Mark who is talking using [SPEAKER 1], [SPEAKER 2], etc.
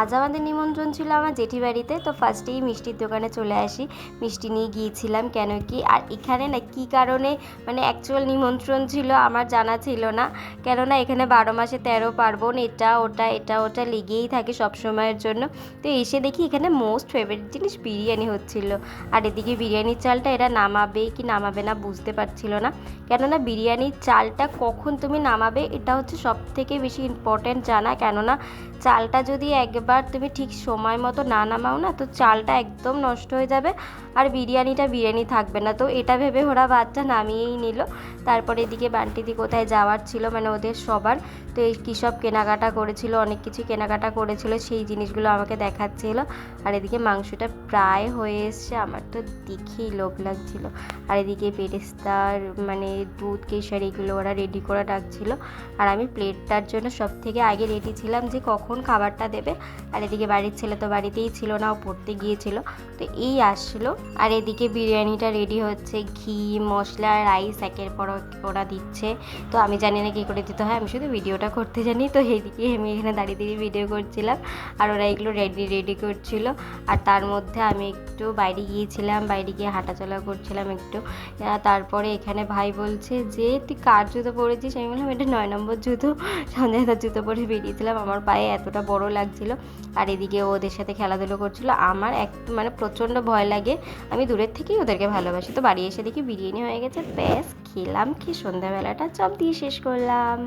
[SPEAKER 1] আজ আমাদের নিমন্ত্রণ ছিল আমার জেঠি বাড়িতে। তো ফার্স্টেই মিষ্টির দোকানে চলে আসি, মিষ্টি নিয়ে গিয়েছিলাম। কেন কি আর এখানে না কী কারণে মানে অ্যাকচুয়াল নিমন্ত্রণ ছিল আমার জানা ছিল না, কেননা এখানে 12 মাসে 13 পার্বণ, এটা ওটা লেগেই থাকে সব সময়ের জন্য। তো এসে দেখি এখানে মোস্ট ফেভারিট জিনিস বিরিয়ানি হচ্ছিল। আর এদিকে বিরিয়ানির চালটা এরা নামাবে কি নামাবে না বুঝতে পারছিল না, কেননা বিরিয়ানির চালটা কখন তুমি নামাবে এটা হচ্ছে সব থেকে বেশি ইম্পর্ট্যান্ট জানা। কেননা চালটা যদি একবার তুমি ঠিক সময় মতো না নামাও না, তো চালটা একদম নষ্ট হয়ে যাবে আর বিরিয়ানিটা বিরিয়ানি থাকবে না। তো এটা ভেবে ওরা বাচ্চা নামিয়েই নিল। তারপরে এদিকে বান্টিদি কোথায় যাওয়ার ছিল মানে ওদের সবার, তো এই কী সব কেনাকাটা করেছিল, অনেক কিছু কেনাকাটা করেছিল, সেই জিনিসগুলো আমাকে দেখাচ্ছিল। আর এদিকে মাংসটা প্রায় হয়ে এসছে, আমার তো দেখেই লোভ লাগছিল। আর এদিকে বেরেস্তার মানে দুধ কেশর এগুলো ওরা রেডি করে রাখছিল। আর আমি প্লেটটার জন্য সব থেকে আগে রেডি ছিলাম যে কখন খাবারটা দেবে। আর এদিকে বাড়ির ছেলে তো বাড়িতেই ছিল না, ও পড়তে গিয়েছিল। তো এই আসলো। আর এদিকে বিরিয়ানিটা রেডি হচ্ছে, ঘি মশলা রাইস একের পর ওরা দিচ্ছে। তো আমি জানি না কী করে দিতে হয়, আমি শুধু ভিডিওটা করতে জানি। তো এইদিকে আমি এখানে দাঁড়িয়ে দাঁড়িয়ে ভিডিও করছিলাম আর ওরা এগুলো রেডি করছিল। আর তার মধ্যে আমি একটু বাইরে গিয়েছিলাম, বাইরে গিয়ে হাঁটাচলা করছিলাম একটু। তারপরে এখানে ভাই বলছে যে তুই কার জুতো পরেছিস, আমি বললাম এটা 9 নম্বর জুতো। সঞ্জয়দার জুতো পরে বেরিয়েছিলাম, আমার পায়ে এতটা বড় লাগছিল। আর এদিকে ওদের সাথে খেলাধুলো করছিল। আমার মানে প্রচণ্ড ভয় লাগে, আমি দূরের থেকেই ওদেরকে ভালোবাসি। তো বাড়ি এসে দেখি বিরিয়ানি হয়ে গেছে, ব্যাস খেলাম, খেয়ে সন্ধ্যাবেলাটা চপ দিয়ে শেষ করলাম।